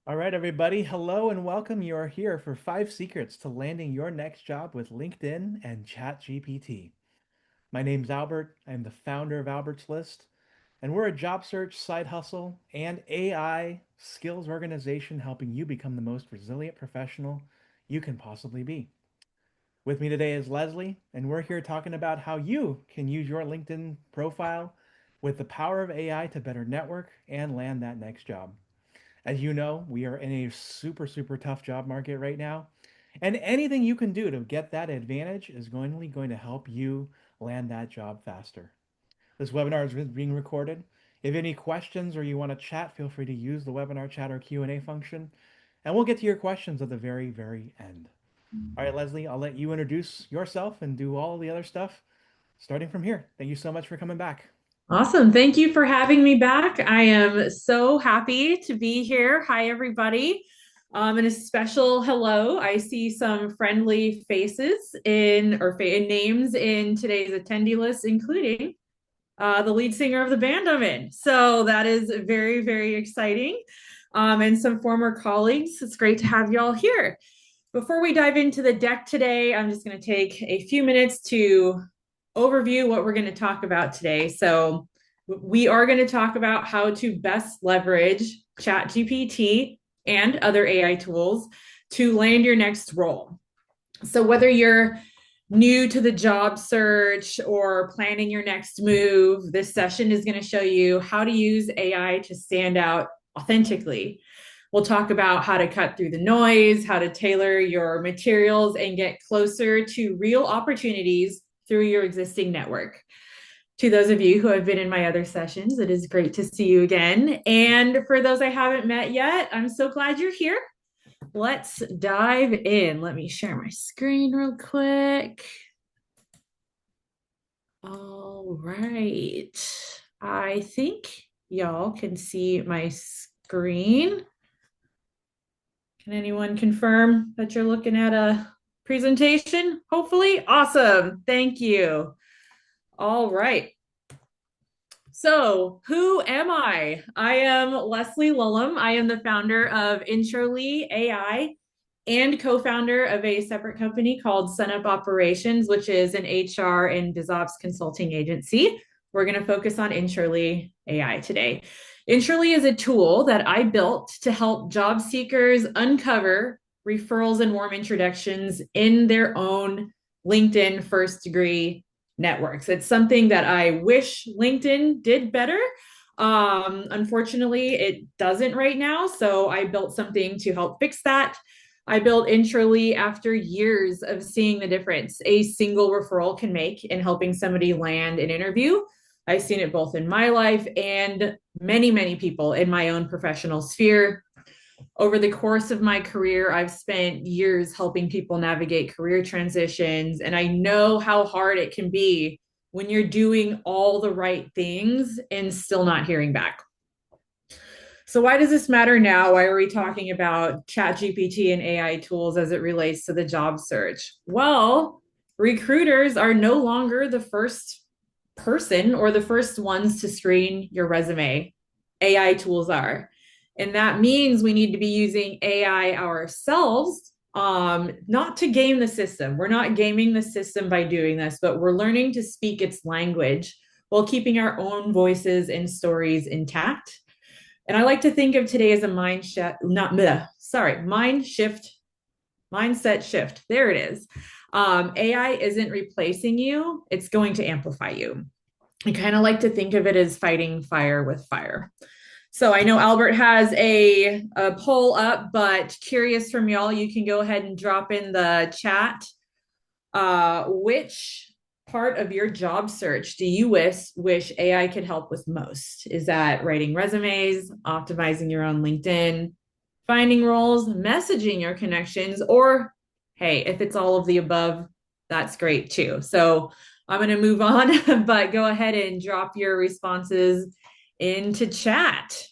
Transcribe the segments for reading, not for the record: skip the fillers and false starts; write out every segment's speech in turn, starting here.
All right, everybody. Hello and welcome. You are here for 5 secrets to landing your next job with LinkedIn and ChatGPT. My name's Albert. I'm the founder of Albert's List, and we're a job search, side hustle, and AI skills organization helping you become the most resilient professional you can possibly be. With me today is Leslie, and we're here talking about how you can use your LinkedIn profile with the power of AI to better network and land that next job. As you know, we are in a super tough job market right now. And anything you can do to get that advantage is going to help you land that job faster. This webinar is being recorded. If you have any questions or you want to chat, feel free to use the webinar chat or Q&A function, and we'll get to your questions at the very end. All right, Leslie, I'll let you introduce yourself and do all the other stuff starting from here. Thank you so much for coming back. Awesome. Thank you for having me back. I am so happy to be here. Hi, everybody. And a special hello. I see some friendly faces in names in today's attendee list, including the lead singer of the band I'm in. So that is very exciting. And some former colleagues. It's great to have you all here. Before we dive into the deck today, I'm just going to take a few minutes to overview what we're going to talk about today. So, we are going to talk about how to best leverage ChatGPT and other AI tools to land your next role. So, whether you're new to the job search or planning your next move, this session is going to show you how to use AI to stand out authentically. We'll talk about how to cut through the noise, how to tailor your materials, and get closer to real opportunities through your existing network. To those of you who have been in my other sessions, it is great to see you again. And for those I haven't met yet, I'm so glad you're here. Let's dive in. Let me share my screen real quick. All right. I think y'all can see my screen. Can anyone confirm that you're looking at a presentation? Hopefully. Awesome. Thank you. All right. So, who am I? I am Leslie Lullum. I am the founder of Insurely AI and co-founder of a separate company called Sunup Operations, which is an HR and BizOps consulting agency. We're going to focus on Insurely AI today. Insurely is a tool that I built to help job seekers uncover referrals and warm introductions in their own LinkedIn first degree networks. It's something that I wish LinkedIn did better. Unfortunately, it doesn't right now. So I built something to help fix that. I built Intrally after years of seeing the difference a single referral can make in helping somebody land an interview. I've seen it both in my life and many people in my own professional sphere. Over the course of my career, I've spent years helping people navigate career transitions, and I know how hard it can be when you're doing all the right things and still not hearing back. So, why does this matter now? Why are we talking about ChatGPT and AI tools as it relates to the job search? Well, recruiters are no longer the first person or the first ones to screen your resume. AI tools are. And that means we need to be using AI ourselves, not to game the system. We're not gaming the system by doing this, but we're learning to speak its language while keeping our own voices and stories intact. And I like to think of today as a mind shift, mindset shift. There it is. AI isn't replacing you, it's going to amplify you. I kind of like to think of it as fighting fire with fire. So I know Albert has a poll up, but curious from y'all, you can go ahead and drop in the chat. Which part of your job search do you wish AI could help with most? Is that writing resumes, optimizing your own LinkedIn, finding roles, messaging your connections, or hey, if it's all of the above, that's great too. So I'm going to move on, but go ahead and drop your responses into chat.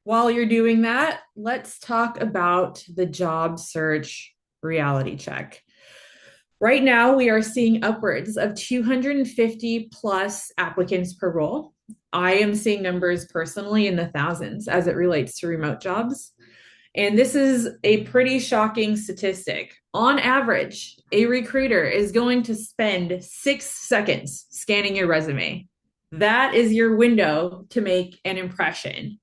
While you're doing that, let's talk about the job search reality check. Right now, we are seeing upwards of 250 plus applicants per role. I am seeing numbers personally in the thousands as it relates to remote jobs. And this is a pretty shocking statistic. On average, a recruiter is going to spend 6 seconds scanning your resume. That is your window to make an impression.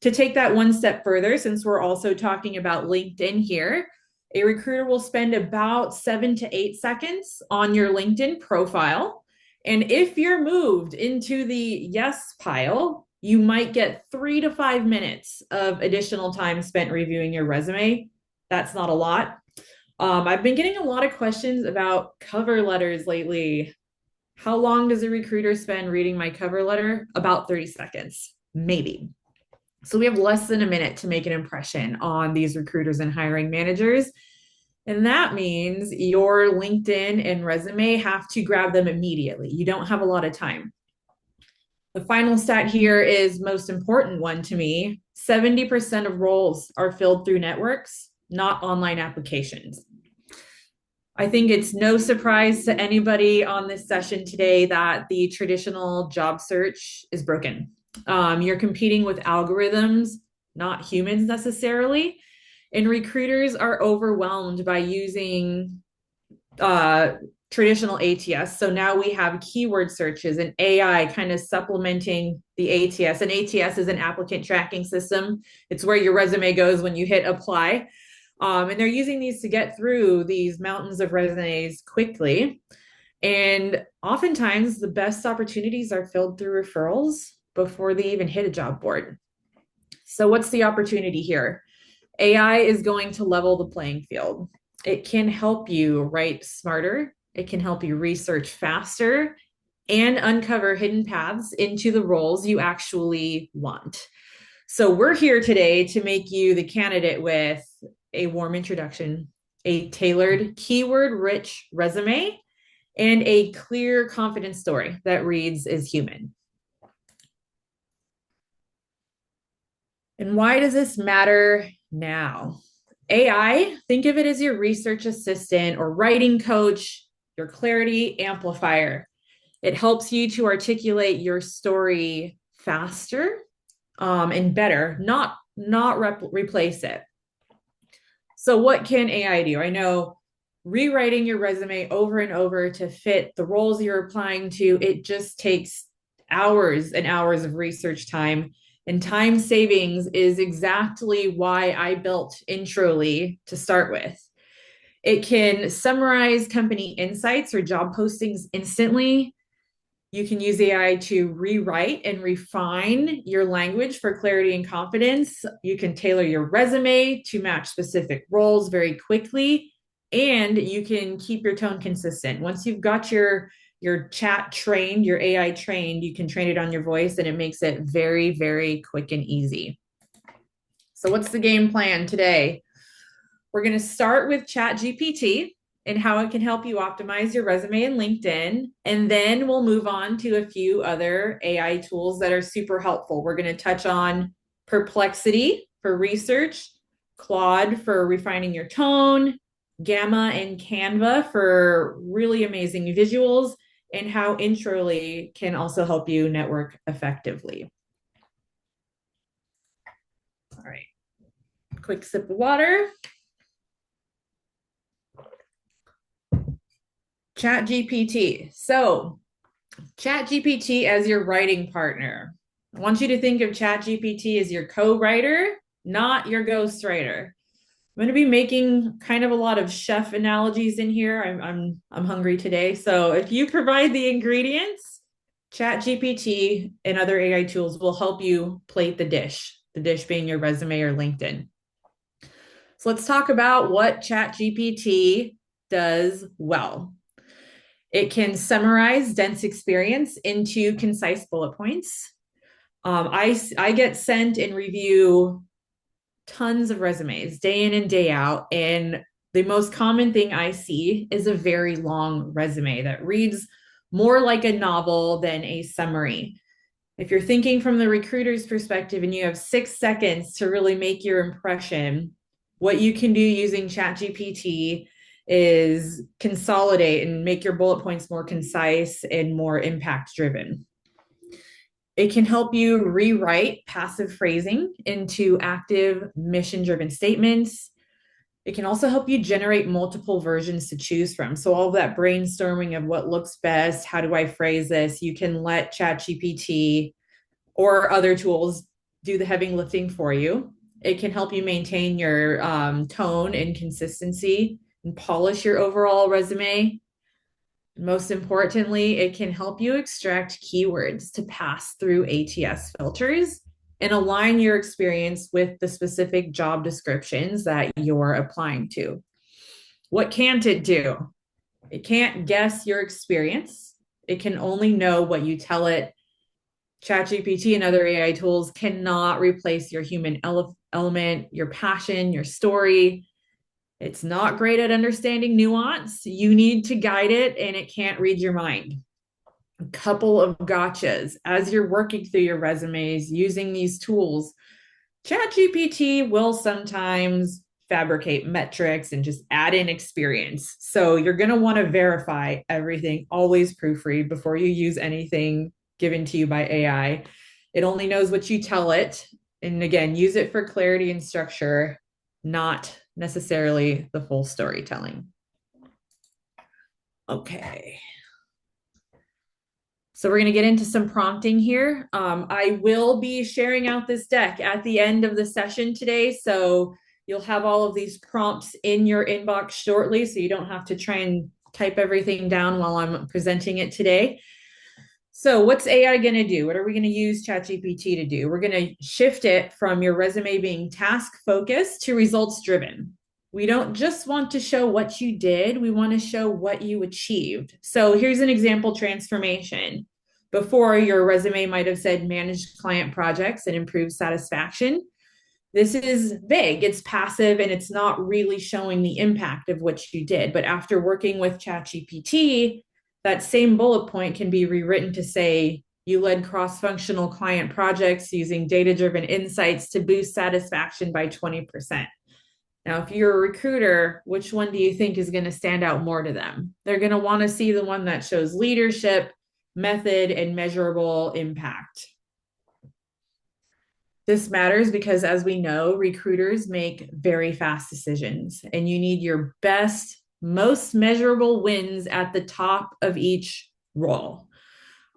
To take that one step further, since we're also talking about LinkedIn here, a recruiter will spend about 7 to 8 seconds on your LinkedIn profile. And if you're moved into the yes pile, you might get 3 to 5 minutes of additional time spent reviewing your resume. That's not a lot. I've been getting a lot of questions about cover letters lately. How long does a recruiter spend reading my cover letter? About 30 seconds, maybe. So we have less than a minute to make an impression on these recruiters and hiring managers. And that means your LinkedIn and resume have to grab them immediately. You don't have a lot of time. The final stat here is most important one to me. 70% of roles are filled through networks, not online applications. I think it's no surprise to anybody on this session today that the traditional job search is broken. You're competing with algorithms, not humans necessarily. And recruiters are overwhelmed by using traditional ATS. So now we have keyword searches and AI kind of supplementing the ATS. And ATS is an applicant tracking system. It's where your resume goes when you hit apply. And they're using these to get through these mountains of resumes quickly. And oftentimes, the best opportunities are filled through referrals before they even hit a job board. So, what's the opportunity here? AI is going to level the playing field. It can help you write smarter, it can help you research faster, and uncover hidden paths into the roles you actually want. So, we're here today to make you the candidate with a warm introduction, a tailored, keyword rich resume, and a clear, confident story that reads as human. And why does this matter now? AI, think of it as your research assistant or writing coach, your clarity amplifier. It helps you to articulate your story faster and better, not replace it. So, what can AI do? I know rewriting your resume over and over to fit the roles you're applying to, it just takes hours and hours of research time. And time savings is exactly why I built Introly to start with. It can summarize company insights or job postings instantly. You can use AI to rewrite and refine your language for clarity and confidence. You can tailor your resume to match specific roles very quickly, and you can keep your tone consistent. Once you've got your chat trained, your AI trained, you can train it on your voice, and it makes it very, very quick and easy. So what's the game plan today? We're going to start with ChatGPT and how it can help you optimize your resume and LinkedIn. And then we'll move on to a few other AI tools that are super helpful. We're going to touch on Perplexity for research, Claude for refining your tone, Gamma and Canva for really amazing visuals, and how Introly can also help you network effectively. All right, quick sip of water. ChatGPT. So, ChatGPT as your writing partner. I want you to think of ChatGPT as your co-writer, not your ghostwriter. I'm going to be making kind of a lot of chef analogies in here. I'm hungry today. So if you provide the ingredients, ChatGPT and other AI tools will help you plate the dish being your resume or LinkedIn. So let's talk about what ChatGPT does well. It can summarize dense experience into concise bullet points. I get sent and review tons of resumes day in and day out. And the most common thing I see is a very long resume that reads more like a novel than a summary. If you're thinking from the recruiter's perspective and you have 6 seconds to really make your impression, what you can do using ChatGPT is consolidate and make your bullet points more concise and more impact driven. It can help you rewrite passive phrasing into active mission driven statements. It can also help you generate multiple versions to choose from. So, all of that brainstorming of what looks best, how do I phrase this? You can let ChatGPT or other tools do the heavy lifting for you. It can help you maintain your tone and consistency and polish your overall resume. Most importantly, it can help you extract keywords to pass through ATS filters and align your experience with the specific job descriptions that you're applying to. What can't it do? It can't guess your experience. It can only know what you tell it. ChatGPT and other AI tools cannot replace your human element, your passion, your story. It's not great at understanding nuance. You need to guide it, and it can't read your mind. A couple of gotchas as you're working through your resumes using these tools. ChatGPT will sometimes fabricate metrics and just add in experience. So you're going to want to verify everything, always proofread before you use anything given to you by AI. It only knows what you tell it. And again, use it for clarity and structure, not necessarily the full storytelling. Okay. So we're going to get into some prompting here. I will be sharing out this deck at the end of the session today. So you'll have all of these prompts in your inbox shortly. So you don't have to try and type everything down while I'm presenting it today. So what's AI going to do? What are we going to use ChatGPT to do? We're going to shift it from your resume being task focused to results driven. We don't just want to show what you did, we want to show what you achieved. So here's an example transformation. Before, your resume might have said managed client projects and improved satisfaction. This is vague, it's passive, and it's not really showing the impact of what you did. But after working with ChatGPT, that same bullet point can be rewritten to say you led cross-functional client projects using data-driven insights to boost satisfaction by 20%. Now, if you're a recruiter, which one do you think is going to stand out more to them? They're going to want to see the one that shows leadership, method, and measurable impact. This matters because, as we know, recruiters make very fast decisions, and you need your best, most measurable wins at the top of each role.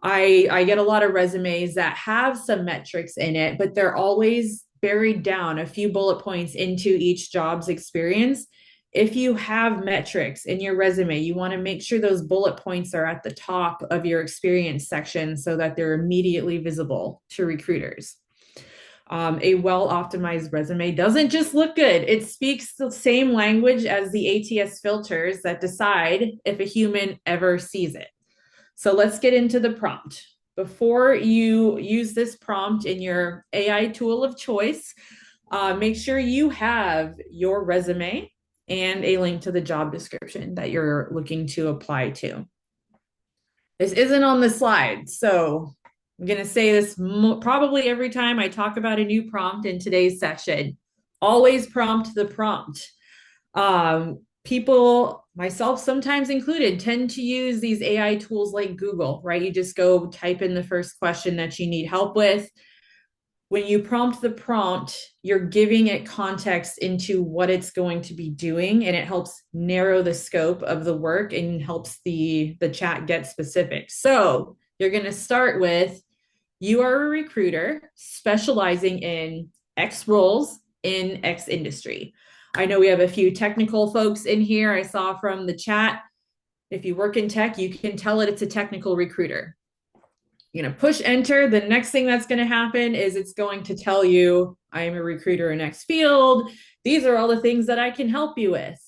I get a lot of resumes that have some metrics in it, but they're always buried down a few bullet points into each job's experience. If you have metrics in your resume, you want to make sure those bullet points are at the top of your experience section so that they're immediately visible to recruiters. A well-optimized resume doesn't just look good. It speaks the same language as the ATS filters that decide if a human ever sees it. So let's get into the prompt. Before you use this prompt in your AI tool of choice, make sure you have your resume and a link to the job description that you're looking to apply to. This isn't on the slide, so I'm going to say this probably every time I talk about a new prompt in today's session. Always prompt the prompt. People, myself sometimes included, tend to use these AI tools like Google, right? You just go type in the first question that you need help with. When you prompt the prompt, you're giving it context into what it's going to be doing, and it helps narrow the scope of the work and helps the chat get specific. So you're going to start with, you are a recruiter specializing in X roles in X industry. I know we have a few technical folks in here. I saw from the chat, if you work in tech, you can tell it it's a technical recruiter. You're going to push enter. The next thing that's going to happen is it's going to tell you, I am a recruiter in X field. These are all the things that I can help you with.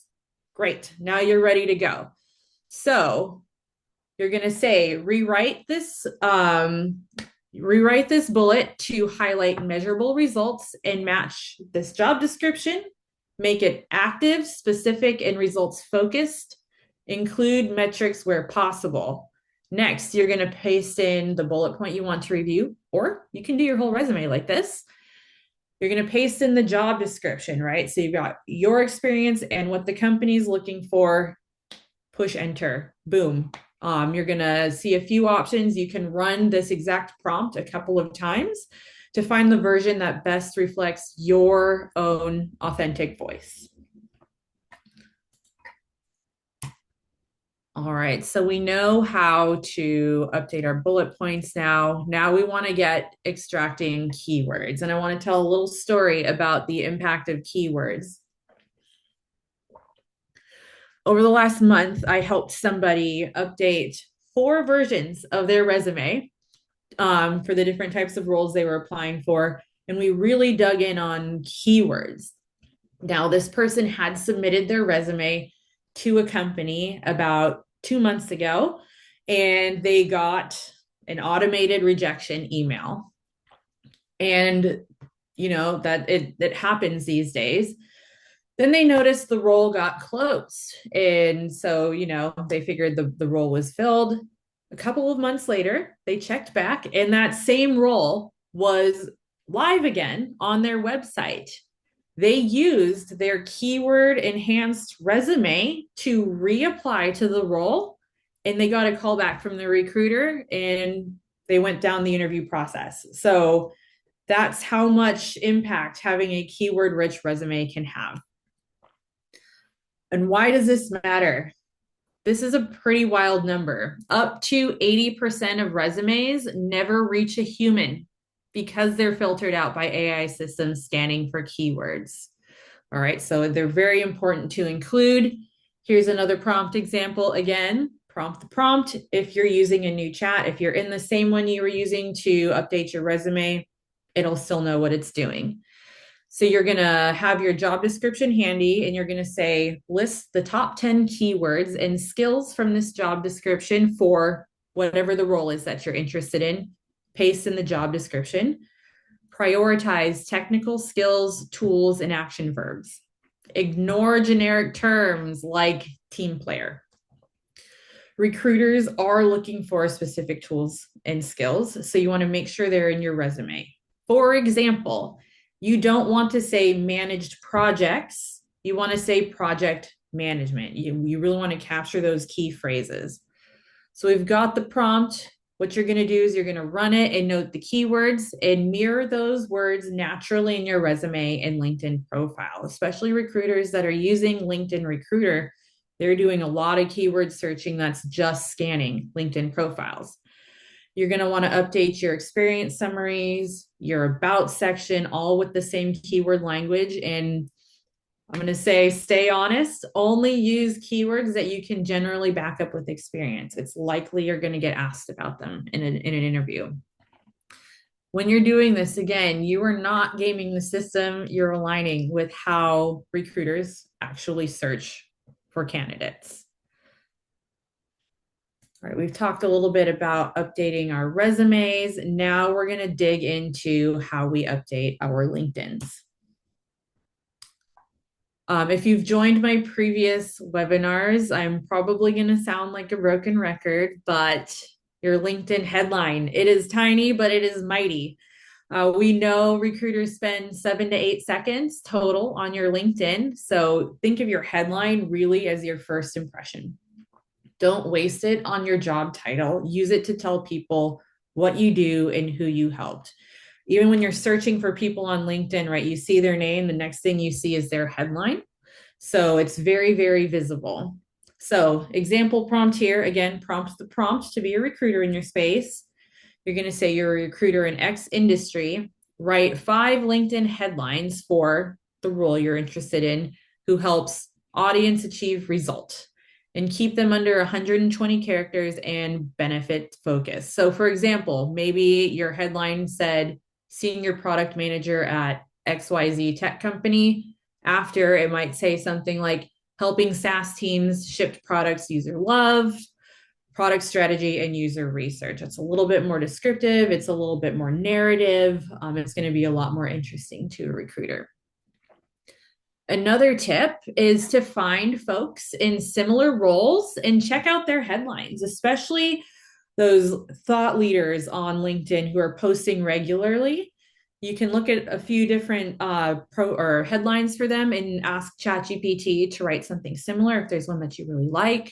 Great. Now you're ready to go. So you're going to say, rewrite this bullet to highlight measurable results and match this job description. Make it active, specific, and results focused. Include metrics where possible. Next, you're going to paste in the bullet point you want to review, or you can do your whole resume like this. You're going to paste in the job description, right? So you've got your experience and what the company's looking for. Push enter. Boom. You're going to see a few options. You can run this exact prompt a couple of times to find the version that best reflects your own authentic voice. All right, so we know how to update our bullet points now. Now we want to get extracting keywords, and I want to tell a little story about the impact of keywords. Over the last month, I helped somebody update 4 versions of their resume for the different types of roles they were applying for, and we really dug in on keywords. Now, this person had submitted their resume to a company about 2 months ago, and they got an automated rejection email. And that it happens these days. Then they noticed the role got closed. And so, they figured the role was filled. A couple of months later, they checked back, and that same role was live again on their website. They used their keyword enhanced resume to reapply to the role, and they got a call back from the recruiter and they went down the interview process. So that's how much impact having a keyword rich resume can have. And why does this matter? This is a pretty wild number. Up to 80% of resumes never reach a human because they're filtered out by AI systems scanning for keywords. All right, so they're very important to include. Here's another prompt example. Again, prompt the prompt. If you're using a new chat, if you're in the same one you were using to update your resume, it'll still know what it's doing. So you're going to have your job description handy, and you're going to say, list the top 10 keywords and skills from this job description for whatever the role is that you're interested in. Paste in the job description. Prioritize technical skills, tools, and action verbs. Ignore generic terms like team player. Recruiters are looking for specific tools and skills, so you want to make sure they're in your resume. For example, you don't want to say managed projects. You want to say project management. You really want to capture those key phrases. So we've got the prompt. What you're going to do is you're going to run it and note the keywords and mirror those words naturally in your resume and LinkedIn profile, especially recruiters that are using LinkedIn Recruiter. They're doing a lot of keyword searching that's just scanning LinkedIn profiles. You're going to want to update your experience summaries, your about section, all with the same keyword language. And I'm going to say, stay honest, only use keywords that you can generally back up with experience. It's likely you're going to get asked about them in an interview. When you're doing this, again, you are not gaming the system. You're aligning with how recruiters actually search for candidates. All right, we've talked a little bit about updating our resumes. Now we're going to dig into how we update our LinkedIns. If you've joined my previous webinars, I'm probably going to sound like a broken record, but your LinkedIn headline, it is tiny, but it is mighty. We know recruiters spend 7 to 8 seconds total on your LinkedIn. So think of your headline really as your first impression. Don't waste it on your job title. Use it to tell people what you do and who you helped. Even when you're searching for people on LinkedIn, right, you see their name, the next thing you see is their headline. So it's very, very visible. So example prompt here, again, prompt the prompt to be a recruiter in your space. You're going to say you're a recruiter in X industry. Write 5 LinkedIn headlines for the role you're interested in who helps audience achieve result, and keep them under 120 characters and benefit focus. So for example, maybe your headline said senior product manager at XYZ tech company. After, it might say something like helping SaaS teams ship products user love, product strategy, and user research. It's a little bit more descriptive. It's a little bit more narrative. It's going to be a lot more interesting to a recruiter. Another tip is to find folks in similar roles and check out their headlines, especially those thought leaders on LinkedIn who are posting regularly. You can look at a few different headlines for them and ask ChatGPT to write something similar if there's one that you really like.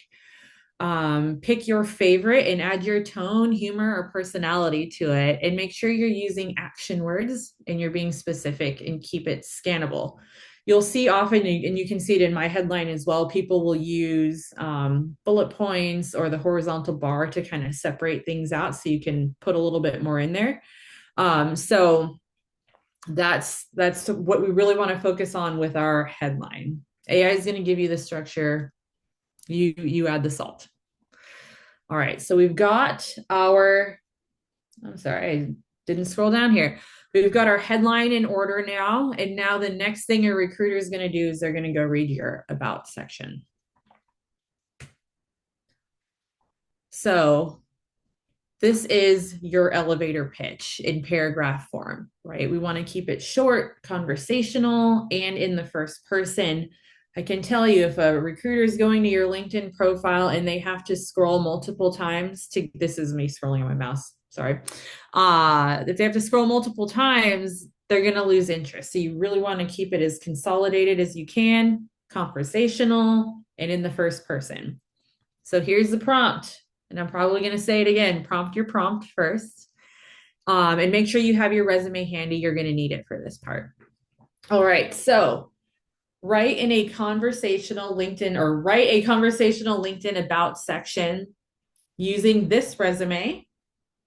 Pick your favorite and add your tone, humor, or personality to it. And make sure you're using action words and you're being specific and keep it scannable. You'll see often, and you can see it in my headline as well, people will use bullet points or the horizontal bar to kind of separate things out so you can put a little bit more in there. So that's what we really want to focus on with our headline. AI is going to give you the structure. You add the salt. All right, so we've got our, I'm sorry, I didn't scroll down here. We've got our headline in order now. And now the next thing your recruiter is going to do is they're going to go read your about section. So this is your elevator pitch in paragraph form, right? We want to keep it short, conversational, and in the first person. I can tell you if a recruiter is going to your LinkedIn profile and they have to scroll multiple times to, this is me scrolling on my mouse, sorry. If they have to scroll multiple times, they're going to lose interest. So you really want to keep it as consolidated as you can, conversational, and in the first person. So here's the prompt, and I'm probably going to say it again. Prompt your prompt first, and make sure you have your resume handy. You're going to need it for this part. All right. So write a conversational LinkedIn about section using this resume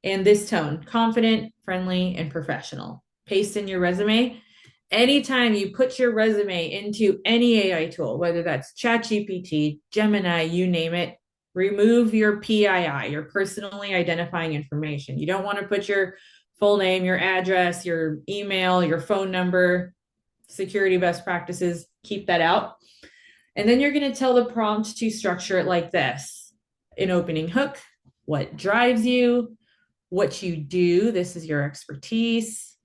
and this tone: confident, friendly, and professional. Paste in your resume. Anytime you put your resume into any AI tool, whether that's ChatGPT, Gemini, you name it, remove your PII, your personally identifying information. You don't want to put your full name, your address, your email, your phone number, security best practices, keep that out. And then you're going to tell the prompt to structure it like this: an opening hook, what drives you, what you do. This is your expertise,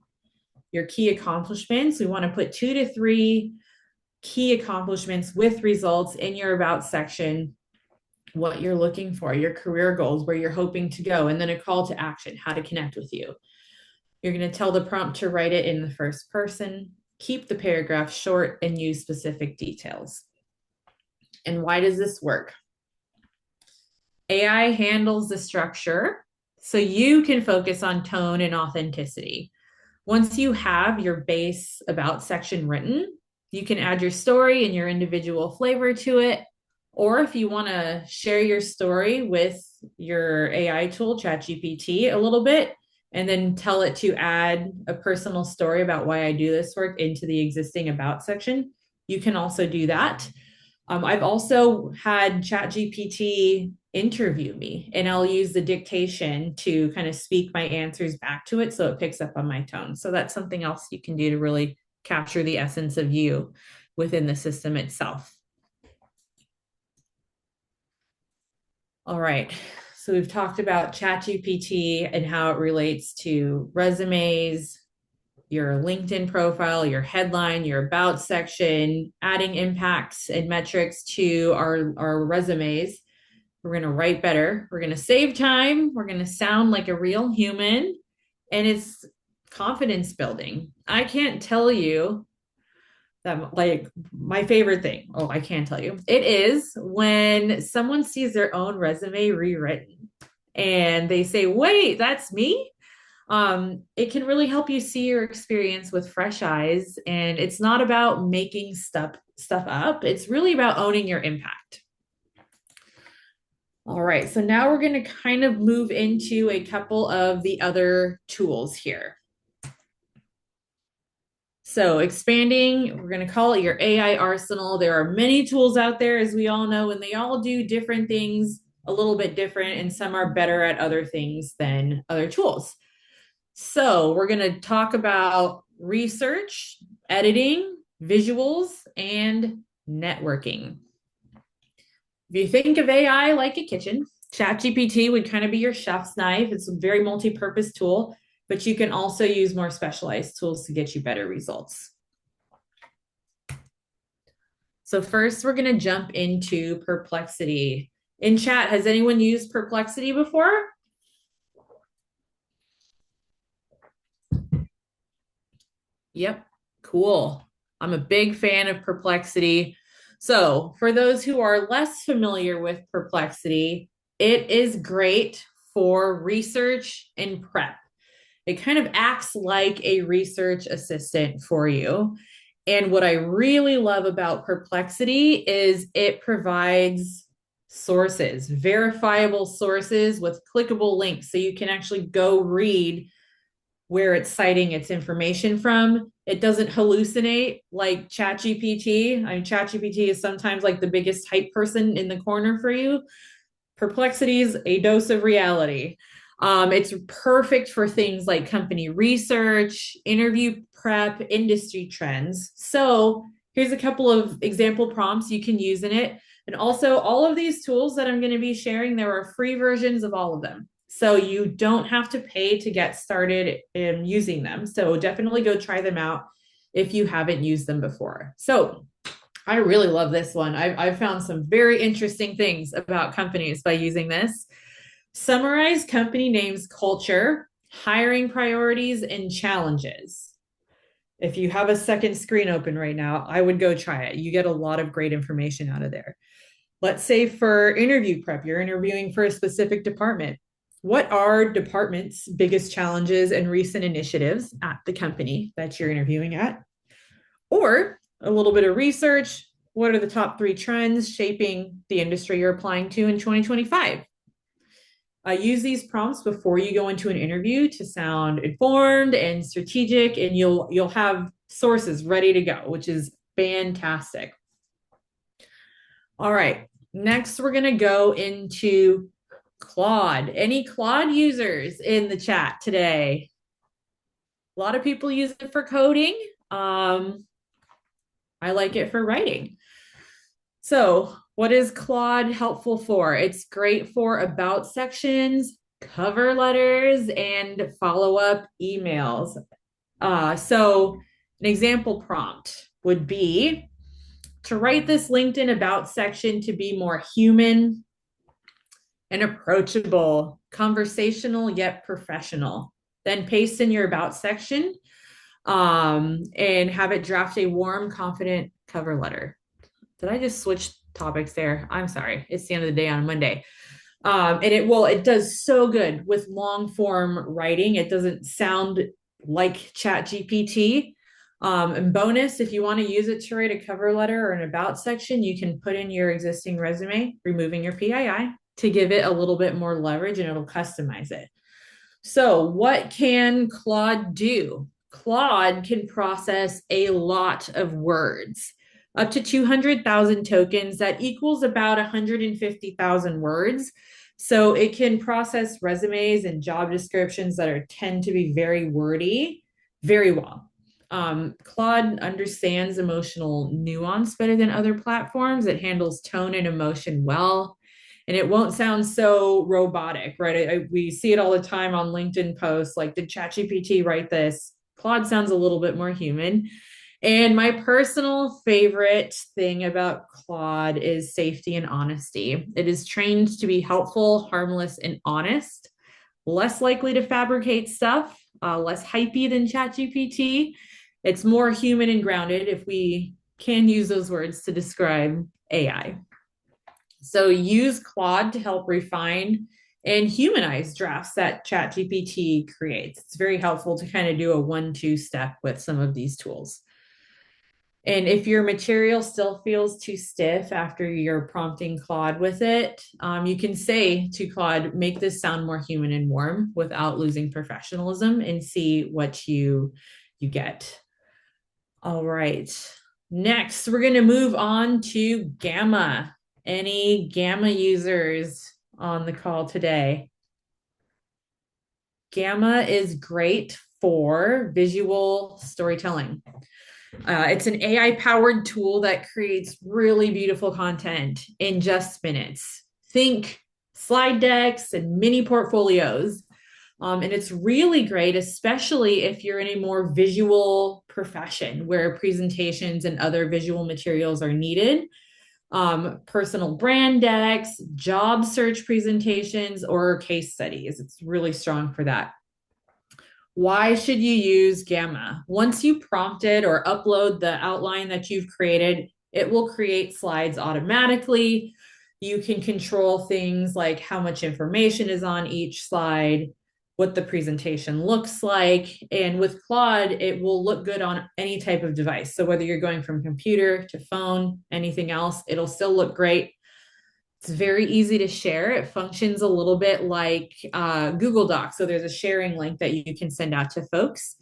your key accomplishments. We want to put 2 to 3 key accomplishments with results in your about section, what you're looking for, your career goals, where you're hoping to go, and then a call to action, how to connect with you. You're going to tell the prompt to write it in the first person, keep the paragraph short, and use specific details. And why does this work? AI handles the structure so you can focus on tone and authenticity. Once you have your base about section written, you can add your story and your individual flavor to it. Or if you want to share your story with your AI tool, ChatGPT, a little bit, and then tell it to add a personal story about why I do this work into the existing about section, you can also do that. I've also had ChatGPT interview me, and I'll use the dictation to kind of speak my answers back to it so it picks up on my tone. So that's something else you can do to really capture the essence of you within the system itself. All right. So we've talked about ChatGPT and how it relates to resumes, your LinkedIn profile, your headline, your about section, adding impacts and metrics to our resumes. We're going to write better. We're going to save time. We're going to sound like a real human. And it's confidence building. I can't tell you that, like, my favorite thing. Oh, I can tell you. It is when someone sees their own resume rewritten and they say, wait, that's me. It can really help you see your experience with fresh eyes. And it's not about making stuff up. It's really about owning your impact. All right, so now we're going to kind of move into a couple of the other tools here. So expanding, we're going to call it your AI arsenal. There are many tools out there, as we all know, and they all do different things a little bit different, and some are better at other things than other tools. So we're going to talk about research, editing, visuals, and networking. If you think of AI like a kitchen, ChatGPT would kind of be your chef's knife. It's a very multi-purpose tool, but you can also use more specialized tools to get you better results. So first, we're going to jump into Perplexity. In chat, has anyone used Perplexity before? Yep, cool. I'm a big fan of Perplexity. So, for those who are less familiar with Perplexity, it is great for research and prep. It kind of acts like a research assistant for you. And what I really love about Perplexity is it provides sources, verifiable sources with clickable links. So you can actually go read where it's citing its information from. It doesn't hallucinate like ChatGPT. I mean, ChatGPT is sometimes like the biggest hype person in the corner for you. Perplexities, a dose of reality. It's perfect for things like company research, interview prep, industry trends. So here's a couple of example prompts you can use in it. And also, all of these tools that I'm going to be sharing, there are free versions of all of them. So you don't have to pay to get started in using them. So definitely go try them out if you haven't used them before. So I really love this one. I've found some very interesting things about companies by using this. Summarize company names, culture, hiring priorities, and challenges. If you have a second screen open right now, I would go try it. You get a lot of great information out of there. Let's say for interview prep, you're interviewing for a specific department. What are department's biggest challenges and recent initiatives at the company that you're interviewing at? Or a little bit of research. What are the top three trends shaping the industry you're applying to in 2025? Use these prompts before you go into an interview to sound informed and strategic, and you'll have sources ready to go, which is fantastic. All right, next we're gonna go into Claude. Any Claude users in the chat today? A lot of people use it for coding. I like it for writing. So, what is Claude helpful for? It's great for about sections, cover letters, and follow up emails. So, an example prompt would be to write this LinkedIn about section to be more human and approachable, conversational yet professional. Then paste in your about section and have it draft a warm, confident cover letter. Did I just switch topics there? I'm sorry. It's the end of the day on Monday. It does so good with long form writing. It doesn't sound like ChatGPT. And bonus, if you want to use it to write a cover letter or an about section, you can put in your existing resume, removing your PII to give it a little bit more leverage and it'll customize it. So, what can Claude do? Claude can process a lot of words, up to 200,000 tokens. That equals about 150,000 words. So, it can process resumes and job descriptions that tend to be very wordy very well. Claude understands emotional nuance better than other platforms. It handles tone and emotion well, and it won't sound so robotic, right? We see it all the time on LinkedIn posts like, did ChatGPT write this? Claude sounds a little bit more human. And my personal favorite thing about Claude is safety and honesty. It is trained to be helpful, harmless, and honest, less likely to fabricate stuff, less hypey than ChatGPT. It's more human and grounded, if we can use those words to describe AI. So use Claude to help refine and humanize drafts that ChatGPT creates. It's very helpful to kind of do a 1-2 step with some of these tools. And if your material still feels too stiff after you're prompting Claude with it, you can say to Claude, make this sound more human and warm without losing professionalism, and see what you get. All right. Next, we're going to move on to Gamma. Any Gamma users on the call today? Gamma is great for visual storytelling. It's an AI powered tool that creates really beautiful content in just minutes. Think slide decks and mini portfolios. And it's really great, especially if you're in a more visual profession where presentations and other visual materials are needed. Personal brand decks, job search presentations, or case studies. It's really strong for that. Why should you use Gamma? Once you prompt it or upload the outline that you've created, It will create slides automatically. You can control things like how much information is on each slide, what the presentation looks like. And with Claude, it will look good on any type of device. So whether you're going from computer to phone, anything else, it'll still look great. It's very easy to share. It functions a little bit like Google Docs. So there's a sharing link that you can send out to folks.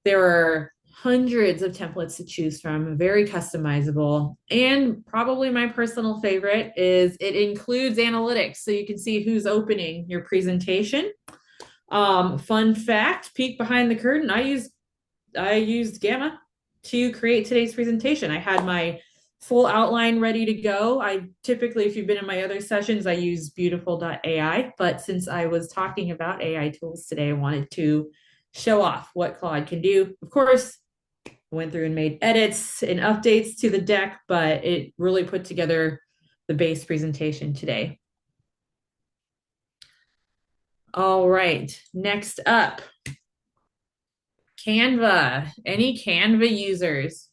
There are hundreds of templates to choose from, very customizable. And probably my personal favorite is it includes analytics. So you can see who's opening your presentation. Fun fact, peek behind the curtain. I used Gamma to create today's presentation. I had my full outline ready to go. I typically, if you've been in my other sessions, I use beautiful.ai. But since I was talking about AI tools today, I wanted to show off what Claude can do. Of course, I went through and made edits and updates to the deck, but it really put together the base presentation today. All right, next up, Canva. Any Canva users?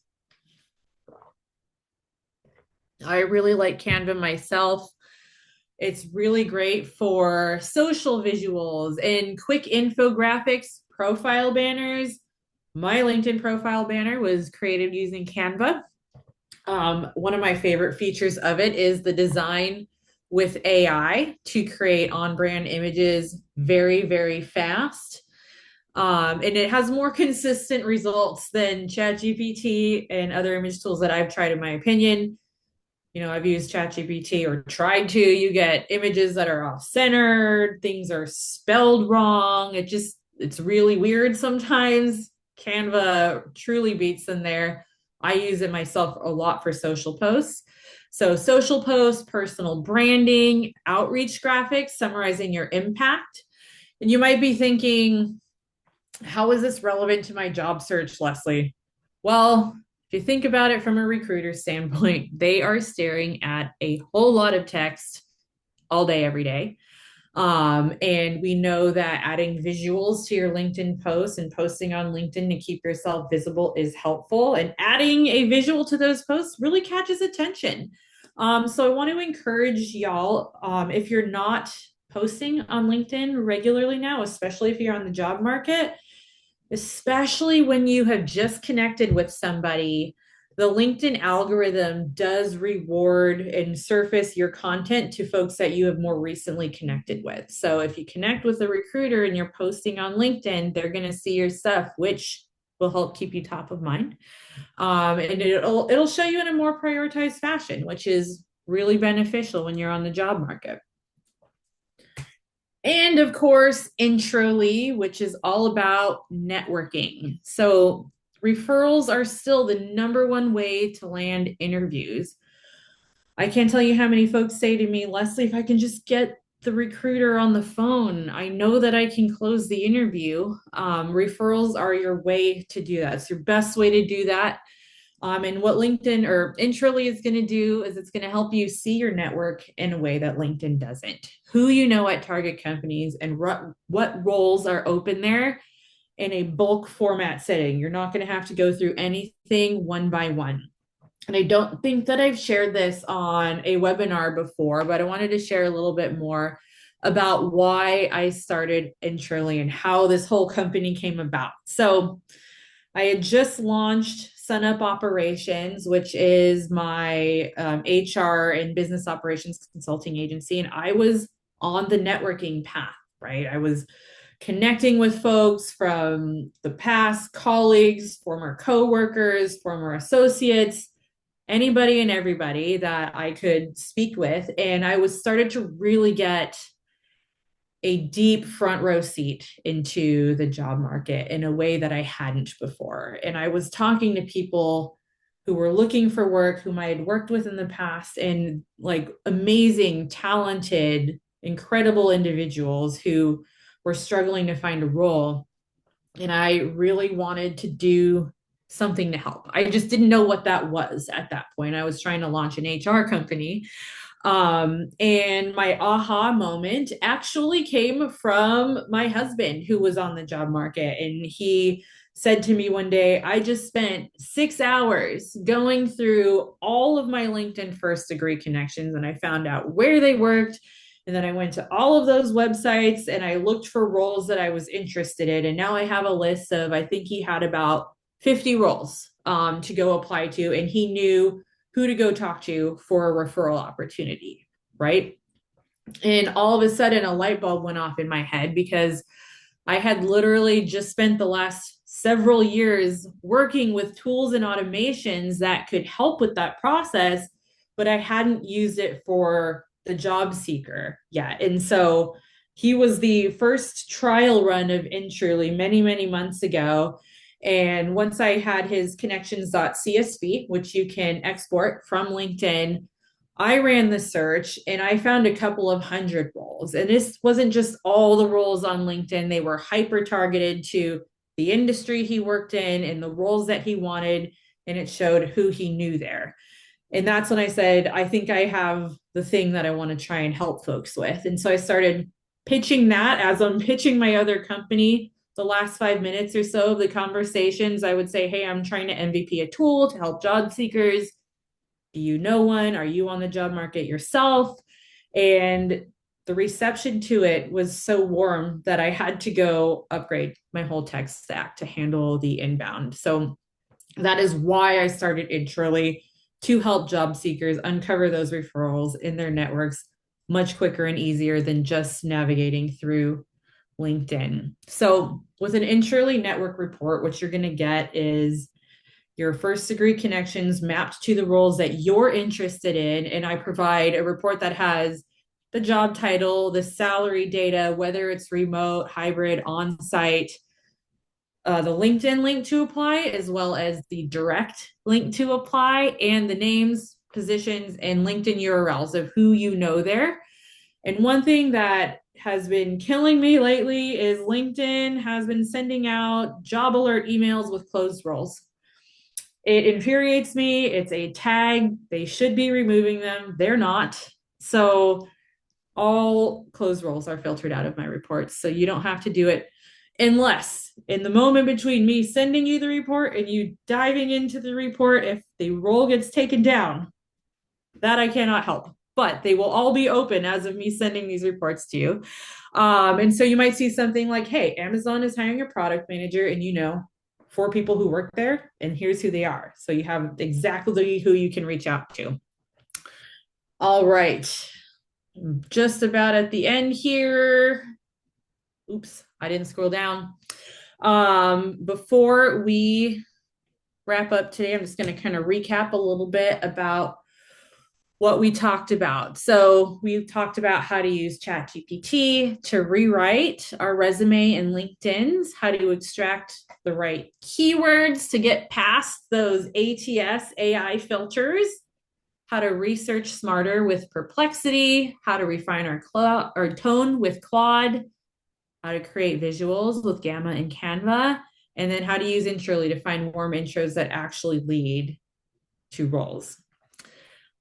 I really like Canva myself. It's really great for social visuals and quick infographics, profile banners. My LinkedIn profile banner was created using Canva. One of my favorite features of it is the design with AI to create on brand images very, very fast. And it has more consistent results than ChatGPT and other image tools that I've tried, in my opinion. I've used ChatGPT or tried to. You get images that are off centered, things are spelled wrong. It's really weird sometimes. Canva truly beats them there. I use it myself a lot for social posts. So, social posts, personal branding, outreach graphics, summarizing your impact. And you might be thinking, how is this relevant to my job search, Leslie? Well, if you think about it from a recruiter standpoint, they are staring at a whole lot of text all day, every day. And we know that adding visuals to your LinkedIn posts and posting on LinkedIn to keep yourself visible is helpful. And adding a visual to those posts really catches attention. So I want to encourage y'all, if you're not posting on LinkedIn regularly now, especially if you're on the job market, especially when you have just connected with somebody, the LinkedIn algorithm does reward and surface your content to folks that you have more recently connected with. So if you connect with a recruiter and you're posting on LinkedIn, they're going to see your stuff, which will help keep you top of mind. And it'll show you in a more prioritized fashion, which is really beneficial when you're on the job market. And of course, Introly, which is all about networking. So referrals are still the number one way to land interviews. I can't tell you how many folks say to me, Leslie, if I can just get the recruiter on the phone, I know that I can close the interview. Referrals are your way to do that. It's your best way to do that. And what LinkedIn or Introly is going to do is it's going to help you see your network in a way that LinkedIn doesn't. Who you know at target companies and what roles are open there in a bulk format setting. You're not going to have to go through anything one by one. And I don't think that I've shared this on a webinar before, but I wanted to share a little bit more about why I started Introly and how this whole company came about. So I had just launched Sunup Operations, which is my HR and business operations consulting agency. And I was on the networking path, right? I was connecting with folks from the past, colleagues, former coworkers, former associates, anybody and everybody that I could speak with. And I was started to really get a deep front row seat into the job market in a way that I hadn't before. And I was talking to people who were looking for work, whom I had worked with in the past, and like amazing, talented, incredible individuals who were struggling to find a role. And I really wanted to do something to help. I just didn't know what that was at that point. I was trying to launch an HR company. And my aha moment actually came from my husband, who was on the job market, and he said to me one day, I just spent 6 hours going through all of my LinkedIn first degree connections and I found out where they worked. And then I went to all of those websites and I looked for roles that I was interested in. And now I have a list of, I think he had about 50 roles to go apply to. And he knew who to go talk to for a referral opportunity, right? And all of a sudden, a light bulb went off in my head because I had literally just spent the last several years working with tools and automations that could help with that process, but I hadn't used it for the job seeker yet. And so he was the first trial run of Intruly many, many months ago. And once I had his connections.csv, which you can export from LinkedIn, I ran the search and I found a couple of hundred roles. And this wasn't just all the roles on LinkedIn, they were hyper targeted to the industry he worked in and the roles that he wanted. And it showed who he knew there. And that's when I said, I think I have the thing that I want to try and help folks with. And so I started pitching that as I'm pitching my other company. The last 5 minutes or so of the conversations, I would say, hey, I'm trying to MVP a tool to help job seekers. Do you know one? Are you on the job market yourself? And the reception to it was so warm that I had to go upgrade my whole tech stack to handle the inbound. So that is why I started Intruly, to help job seekers uncover those referrals in their networks much quicker and easier than just navigating through LinkedIn. So with an Intruly network report, what you're going to get is your first degree connections mapped to the roles that you're interested in. And I provide a report that has the job title, the salary data, whether it's remote, hybrid, on site, the LinkedIn link to apply, as well as the direct link to apply, and the names, positions, and LinkedIn URLs of who you know there. And one thing that has been killing me lately is LinkedIn has been sending out job alert emails with closed roles. It infuriates me. It's a tag. They should be removing them. They're not. So all closed roles are filtered out of my reports. So you don't have to do it unless in the moment between me sending you the report and you diving into the report, if the role gets taken down, that I cannot help. But they will all be open as of me sending these reports to you. And so you might see something like, hey, Amazon is hiring a product manager, and you know, 4 people who work there, and here's who they are. So you have exactly who you can reach out to. All right. Just about at the end here. Oops, I didn't scroll down. Before we wrap up today, I'm just going to kind of recap a little bit about what we talked about. So we talked about how to use ChatGPT to rewrite our resume and LinkedIn's, how to extract the right keywords to get past those ATS AI filters, how to research smarter with Perplexity, how to refine our tone with Claude, how to create visuals with Gamma and Canva, and then how to use Intruly to find warm intros that actually lead to roles.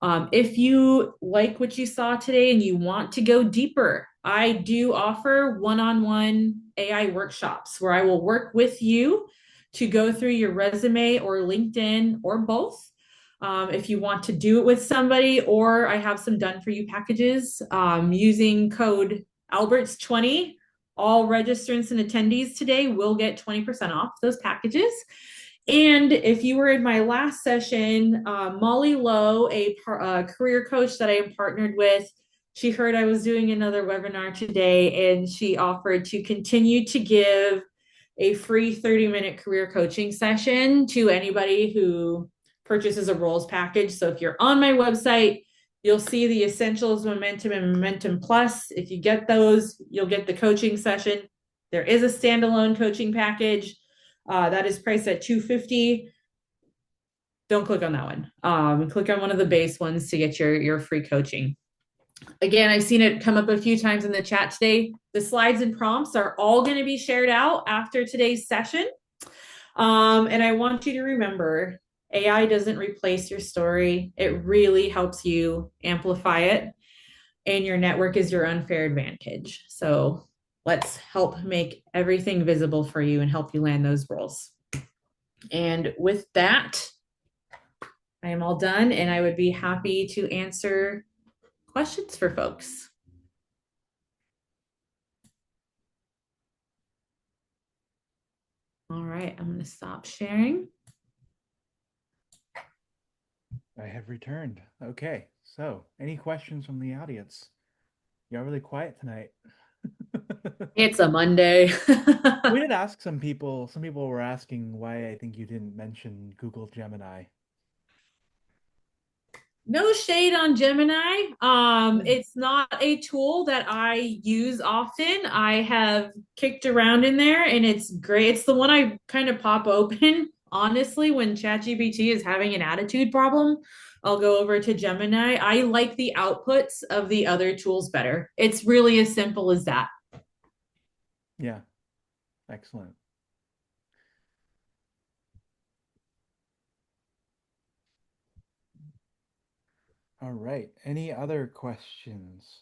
If you like what you saw today and you want to go deeper, I do offer one-on-one AI workshops where I will work with you to go through your resume or LinkedIn or both. If you want to do it with somebody, or I have some done for you packages using code Alberts20. All registrants and attendees today will get 20% off those packages. And if you were in my last session, Molly Lowe, a career coach that I am partnered with, she heard I was doing another webinar today, and she offered to continue to give a free 30-minute career coaching session to anybody who purchases a roles package. So if you're on my website, you'll see the Essentials, Momentum, and Momentum Plus. If you get those, you'll get the coaching session. There is a standalone coaching package that is priced at $250. Don't click on that one. Click on one of the base ones to get your free coaching. Again, I've seen it come up a few times in the chat today. The slides and prompts are all going to be shared out after today's session. And I want you to remember, AI doesn't replace your story. It really helps you amplify it. And your network is your unfair advantage. So let's help make everything visible for you and help you land those roles. And with that, I am all done and I would be happy to answer questions for folks. All right, I'm going to stop sharing. I have returned. Okay, so any questions from the audience? You're really quiet tonight. It's a Monday. We did ask some people. Some people were asking why I think you didn't mention Google Gemini. No shade on Gemini. Yeah. It's not a tool that I use often. I have kicked around in there and it's great. It's the one I kind of pop open, honestly, when ChatGPT is having an attitude problem. I'll go over to Gemini. I like the outputs of the other tools better. It's really as simple as that. Yeah, excellent. All right. Any other questions?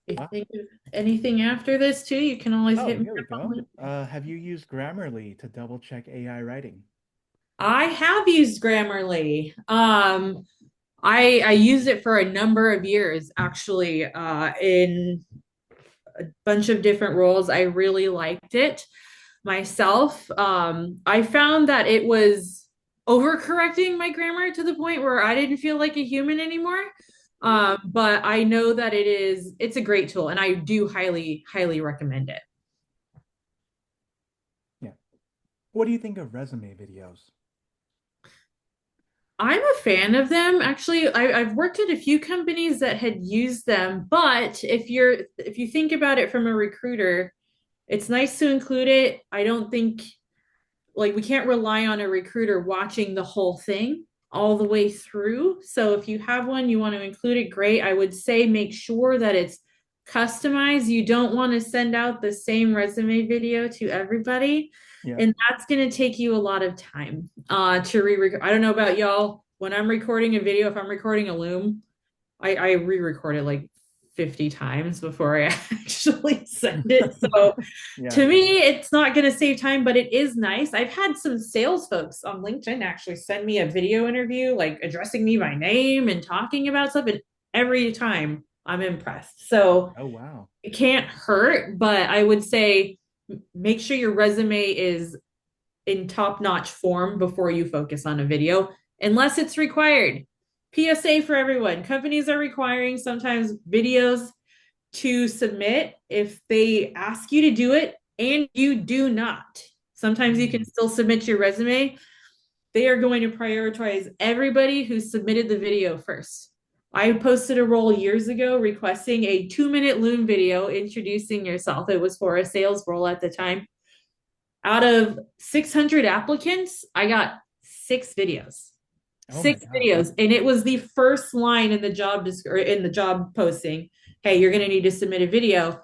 If you think of anything after this too, you can always Oh, hit me here we up on go. LinkedIn. Have you used Grammarly to double check AI writing? I have used Grammarly. I used it for a number of years actually in a bunch of different roles. I really liked it myself. I found that it was overcorrecting my grammar to the point where I didn't feel like a human anymore. But I know that it's a great tool and I do highly recommend it. Yeah. What do you think of resume videos? I'm a fan of them. Actually, I've worked at a few companies that had used them, but if you think about it from a recruiter, it's nice to include it. I don't think like we can't rely on a recruiter watching the whole thing all the way through. So if you have one, you want to include it, great. I would say make sure that it's customized. You don't want to send out the same resume video to everybody. Yeah. And that's going to take you a lot of time to re-record. I don't know about y'all. When I'm recording a video, if I'm recording a Loom, I re-record it like 50 times before I actually send it. So Yeah. to me, it's not going to save time, but it is nice. I've had some sales folks on LinkedIn actually send me a video interview, like addressing me by name and talking about stuff. And every time I'm impressed. So Oh, wow. it can't hurt, but I would say make sure your resume is in top notch form before you focus on a video, unless it's required. PSA for everyone, companies are requiring sometimes videos to submit if they ask you to do it and you do not. Sometimes you can Mm. still submit your resume. They are going to prioritize everybody who submitted the video first. I posted a role years ago requesting a 2-minute Loom video introducing yourself. It was for a sales role at the time. Out of 600 applicants, I got 6 videos. Oh my Six gosh. videos, and it was the first line in the in the job posting. Hey, you're going to need to submit a video.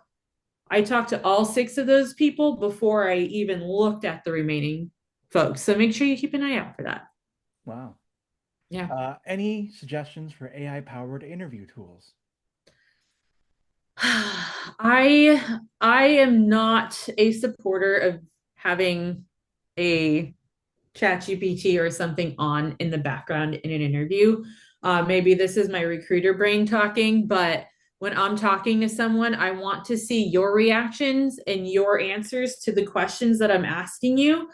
I talked to all 6 of those people before I even looked at the remaining folks. So make sure you keep an eye out for that. Wow. Yeah. Any suggestions for AI-powered interview tools? I am not a supporter of having a chat GPT or something on in the background in an interview. Maybe this is my recruiter brain talking, but when I'm talking to someone, I want to see your reactions and your answers to the questions that I'm asking you.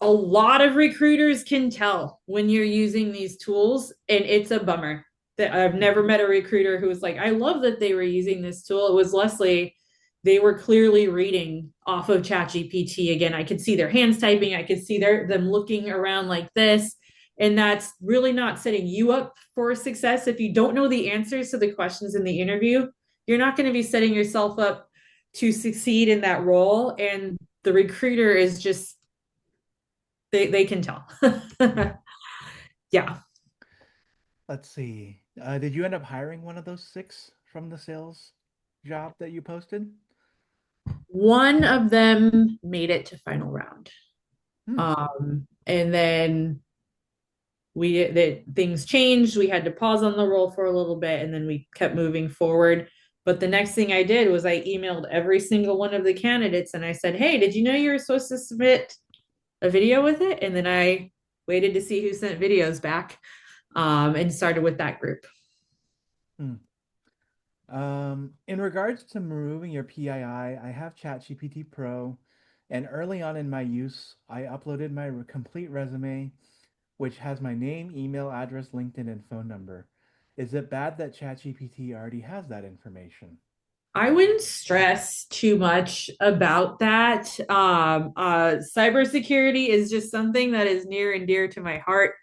A lot of recruiters can tell when you're using these tools, and it's a bummer that I've never met a recruiter who was like, I love that they were using this tool. It was Leslie. They were clearly reading off of ChatGPT. Again, I could see their hands typing, I could see them looking around like this. And that's really not setting you up for success. If you don't know the answers to the questions in the interview, you're not going to be setting yourself up to succeed in that role. And the recruiter is just they can tell. Yeah. Yeah. Let's see. Did you end up hiring one of those 6 from the sales job that you posted? One of them made it to final round. Hmm. And then things changed. We had to pause on the roll for a little bit and then we kept moving forward. But the next thing I did was I emailed every single one of the candidates and I said, "Hey, did you know you were supposed to submit a video with it?" And then I waited to see who sent videos back, and started with that group. Hmm. In regards to removing your PII, I have ChatGPT Pro, and early on in my use, I uploaded my complete resume, which has my name, email address, LinkedIn, and phone number. Is it bad that ChatGPT already has that information? I wouldn't stress too much about that. Cybersecurity is just something that is near and dear to my heart.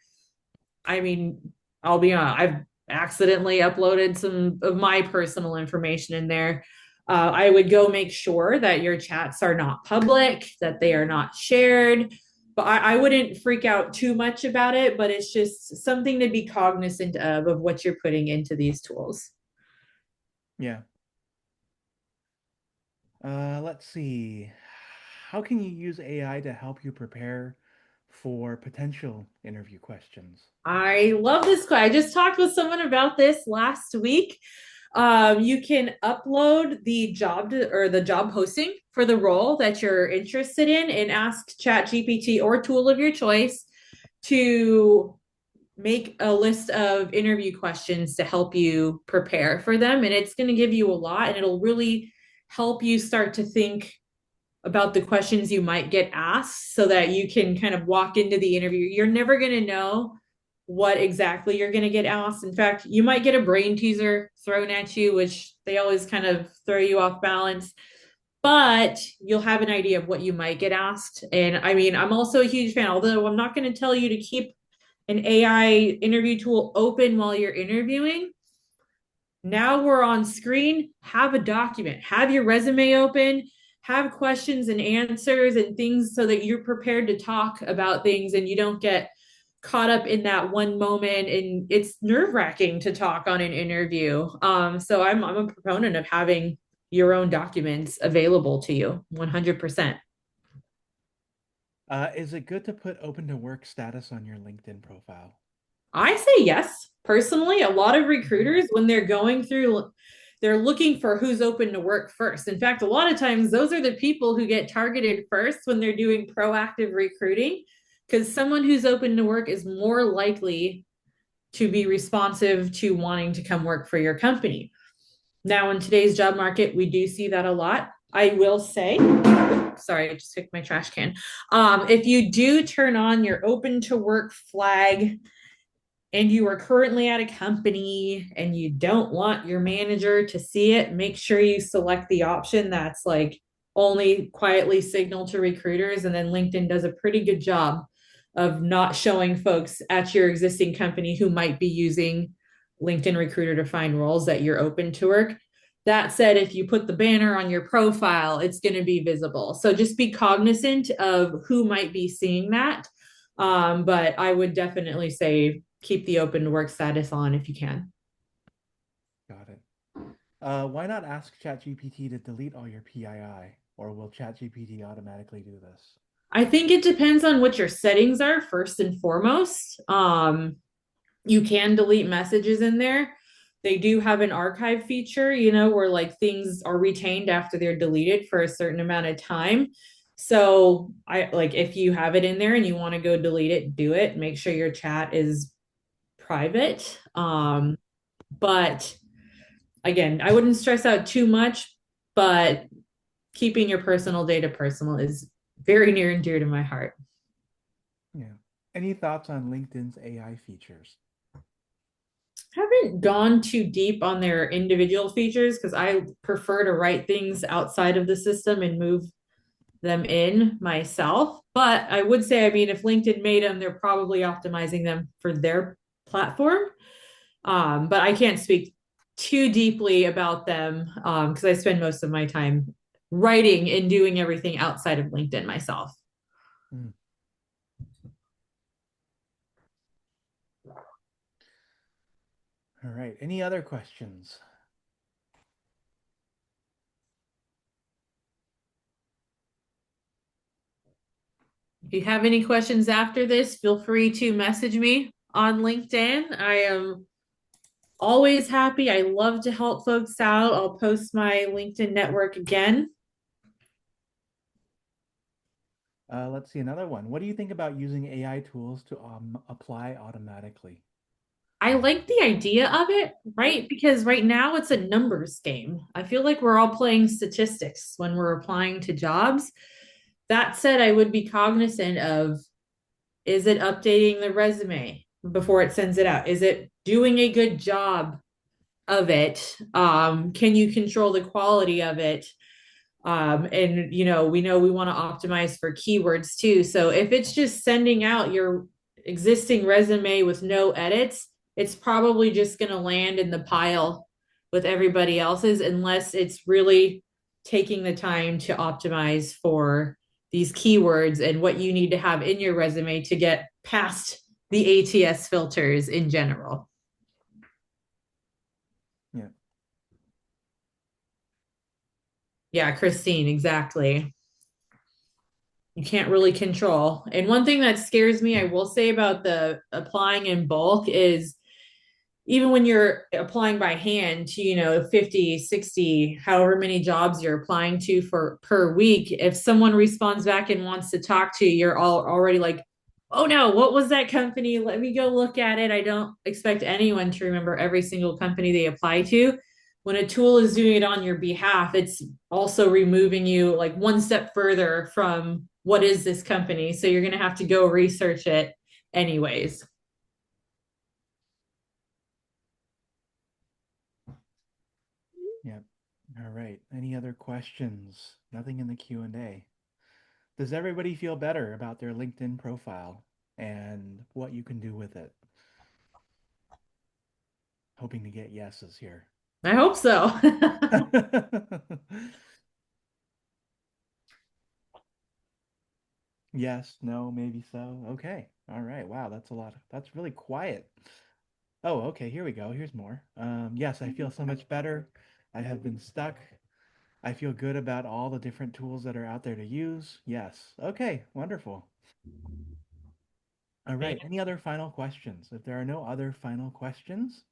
I mean, I'll be honest, I've accidentally uploaded some of my personal information in there. I would go make sure that your chats are not public, that they are not shared. But I wouldn't freak out too much about it, but it's just something to be cognizant of what you're putting into these tools. Yeah. Let's see. How can you use AI to help you prepare for potential interview questions? I love this. I just talked with someone about this last week. You can upload the or the job posting for the role that you're interested in and ask ChatGPT or tool of your choice to make a list of interview questions to help you prepare for them. And it's going to give you a lot and it'll really help you start to think about the questions you might get asked so that you can kind of walk into the interview. You're never going to know what exactly you're going to get asked. In fact, you might get a brain teaser thrown at you, which they always kind of throw you off balance, but you'll have an idea of what you might get asked. And I mean, I'm also a huge fan, although I'm not going to tell you to keep an AI interview tool open while you're interviewing. Now we're on screen, have a document, have your resume open, have questions and answers and things so that you're prepared to talk about things and you don't get caught up in that one moment. And it's nerve wracking to talk on an interview. So I'm a proponent of having your own documents available to you 100%. Is it good to put open to work status on your LinkedIn profile? I say yes. Personally, a lot of Mhm. recruiters, when they're going through, they're looking for who's open to work first. In fact, a lot of times those are the people who get targeted first when they're doing proactive recruiting, because someone who's open to work is more likely to be responsive to wanting to come work for your company. Now, in today's job market, we do see that a lot. I will say, sorry, I just picked my trash can. If you do turn on your open to work flag and you are currently at a company and you don't want your manager to see it, make sure you select the option that's like only quietly signal to recruiters. And then LinkedIn does a pretty good job of not showing folks at your existing company who might be using LinkedIn Recruiter to find roles that you're open to work. That said, if you put the banner on your profile, it's going to be visible. So just be cognizant of who might be seeing that. But I would definitely say keep the open to work status on if you can. Got it. Why not ask ChatGPT to delete all your PII, or will ChatGPT automatically do this? I think it depends on what your settings are first and foremost. You can delete messages in there. They do have an archive feature, where like things are retained after they're deleted for a certain amount of time. So I like if you have it in there and you want to go delete it, do it. Make sure your chat is private. But again, I wouldn't stress out too much, but keeping your personal data personal is very near and dear to my heart. Yeah. Any thoughts on LinkedIn's AI features? I haven't gone too deep on their individual features because I prefer to write things outside of the system and move them in myself. But I would say, I mean, if LinkedIn made them, they're probably optimizing them for their platform. But I can't speak too deeply about them because I spend most of my time writing and doing everything outside of LinkedIn myself. Hmm. All right. Any other questions? If you have any questions after this, feel free to message me on LinkedIn. I am Always happy. I love to help folks out. I'll post my LinkedIn network again. Let's see another one. What do you think about using AI tools to apply automatically? I like the idea of it, right? Because right now it's a numbers game. I feel like we're all playing statistics when we're applying to jobs. That said, I would be cognizant of, is it updating the resume before it sends it out? Is it doing a good job of it? Can you control the quality of it? And we know we want to optimize for keywords too. So if it's just sending out your existing resume with no edits, it's probably just going to land in the pile with everybody else's unless it's really taking the time to optimize for these keywords and what you need to have in your resume to get past the ATS filters in general. Yeah. Yeah, Christine, exactly. You can't really control. And one thing that scares me, I will say about the applying in bulk is even when you're applying by hand to 50, 60, however many jobs you're applying to for per week, if someone responds back and wants to talk to you, you're already like, oh no, what was that company? Let me go look at it. I don't expect anyone to remember every single company they apply to. When a tool is doing it on your behalf, it's also removing you like one step further from what is this company, so you're going to have to go research it anyways. Yep. All right. Any other questions? Nothing in the Q&A. Does everybody feel better about their LinkedIn profile and what you can do with it? Hoping to get yeses here. I hope so. Yes, no, maybe so. Okay. All right. Wow, that's a lot. That's really quiet. Oh, okay. Here we go. Here's more. Yes, I feel so much better. I have been stuck. I feel good about all the different tools that are out there to use. Yes. Okay. Wonderful. All right. Any other final questions? If there are no other final questions,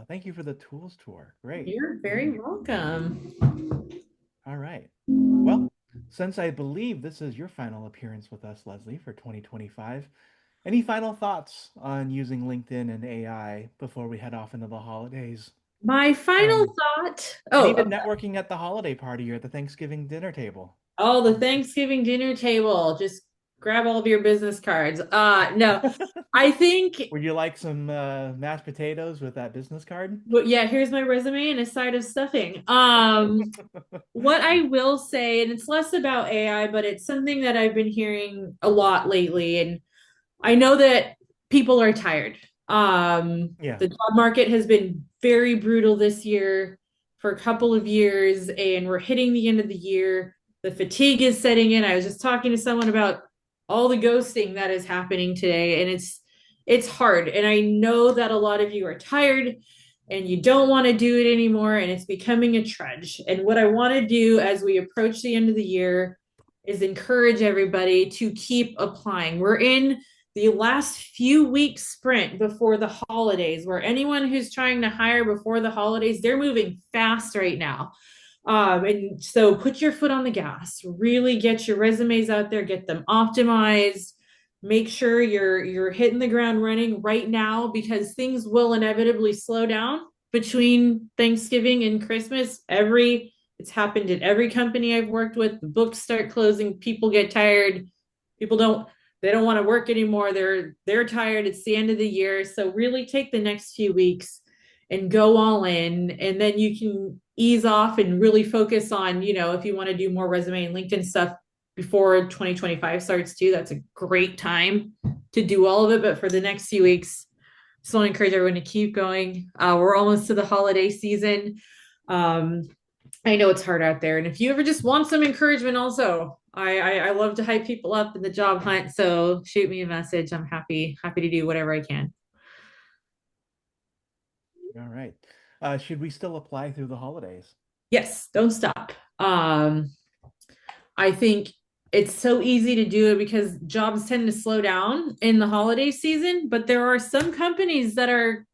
thank you for the tools tour. Great. You're very Great. welcome. All right. Well, since I believe this is your final appearance with us, Leslie, for 2025, any final thoughts on using LinkedIn and AI before we head off into the holidays? My final And thought. and Oh, even networking at the holiday party or at the Thanksgiving dinner table. oh, the Thanksgiving dinner table. Just grab all of your business cards. No, I think. Would you like some mashed potatoes with that business card? Well, yeah, here's my resume and a side of stuffing. What I will say, and it's less about AI, but it's something that I've been hearing a lot lately, and I know that people are tired. Yeah. The job market has been very brutal this year for a couple of years, and we're hitting the end of the year. The fatigue is setting in. I was just talking to someone about all the ghosting that is happening today, and it's hard. And I know that a lot of you are tired and you don't want to do it anymore, and it's becoming a trudge. And what I want to do as we approach the end of the year is encourage everybody to keep applying. We're in the last few weeks sprint before the holidays, where anyone who's trying to hire before the holidays, they're moving fast right now. And so put your foot on the gas, really get your resumes out there, get them optimized, make sure you're hitting the ground running right now, because things will inevitably slow down between Thanksgiving and Christmas. It's happened at every company I've worked with. The books start closing, people get tired, people don't want to work anymore. They're tired. It's the end of the year. So really take the next few weeks and go all in, and then you can ease off and really focus on, if you want to do more resume and LinkedIn stuff before 2025 starts too, that's a great time to do all of it. But for the next few weeks, just want to encourage everyone to keep going. We're almost to the holiday season. Um, I know it's hard out there. And if you ever just want some encouragement, also, I love to hype people up in the job hunt. So shoot me a message. I'm happy to do whatever I can. All right. Should we still apply through the holidays? Yes, don't stop. I think it's so easy to do it because jobs tend to slow down in the holiday season, but there are some companies that are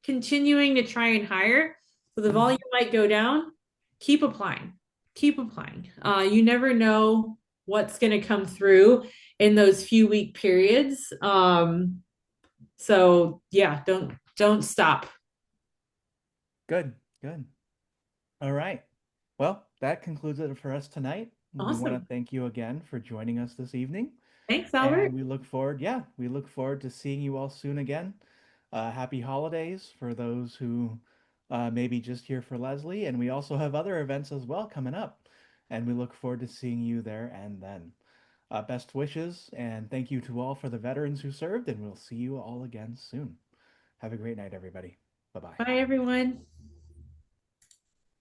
continuing to try and hire. So the volume Mhm. might go down. Keep applying. Keep applying. You never know what's going to come through in those few week periods. So yeah, don't stop. Good, good. All right. Well, that concludes it for us tonight. We want to Awesome. thank you again for joining us this evening. Thanks, Albert. And we look forward, yeah, we look forward to seeing you all soon again. Happy holidays for those who may be just here for Leslie. And we also have other events as well coming up. And we look forward to seeing you there and then. Best wishes and thank you to all for the veterans who served. And we'll see you all again soon. Have a great night, everybody. Bye bye. Bye, everyone.